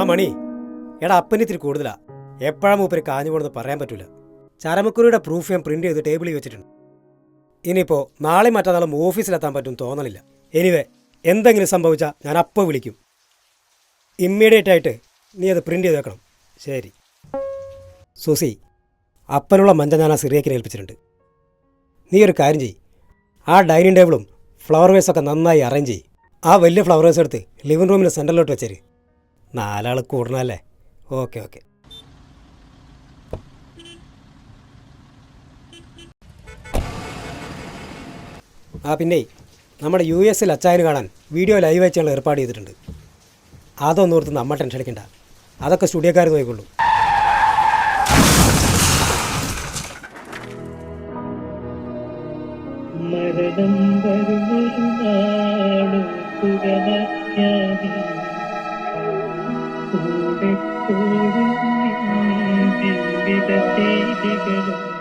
മണി, എടാ അപ്പന് ഇത്തിരി കൂടുതലാ. എപ്പോഴാ മൂപ്പര് കാഞ്ഞു പോണെന്ന് പറയാൻ പറ്റൂല. ചരമക്കുറിയുടെ പ്രൂഫ് ഞാൻ പ്രിന്റ് ചെയ്ത് ടേബിളിൽ വെച്ചിട്ടുണ്ട്. ഇനിയിപ്പോൾ നാളെ മറ്റന്നാളും ഓഫീസിലെത്താൻ പറ്റും തോന്നണില്ല. എനിവേ, എന്തെങ്കിലും സംഭവിച്ചാൽ ഞാൻ അപ്പോൾ വിളിക്കും. ഇമ്മീഡിയറ്റ് ആയിട്ട് നീ അത് പ്രിന്റ് ചെയ്ത് വെക്കണം. ശരി. സുസി, അപ്പനുള്ള മഞ്ച ഞാൻ ആ സിറിയക്കിനെ ഏൽപ്പിച്ചിട്ടുണ്ട്. നീ ഒരു കാര്യം ചെയ്യ്, ആ ഡൈനിങ് ടേബിളും ഫ്ലവർ വേസൊക്കെ നന്നായി അറേഞ്ച് ചെയ്യ്. ആ വലിയ ഫ്ലവർ വേസ് എടുത്ത് ലിവിംഗ് റൂമിന് സെൻറ്ററിലോട്ട് വെച്ചേര്. 4 ആൾ കൂടണല്ലേ? Okay okay. പിന്നെ നമ്മുടെ US അച്ചായന് കാണാൻ വീഡിയോ ലൈവ് വെച്ചുള്ള ഏർപ്പാട് ചെയ്തിട്ടുണ്ട്. അതൊന്നും ഓർത്ത് നമ്മൾ ടെൻഷൻ അടിക്കണ്ട, അതൊക്കെ സ്റ്റുഡിയോക്കാർ നോക്കിക്കൊള്ളൂ. മരണം വരുമൊരു നാളും സുഖമജ്ഞാതി കൂടെ കൂടും ജീവിത ചെയ്തികളും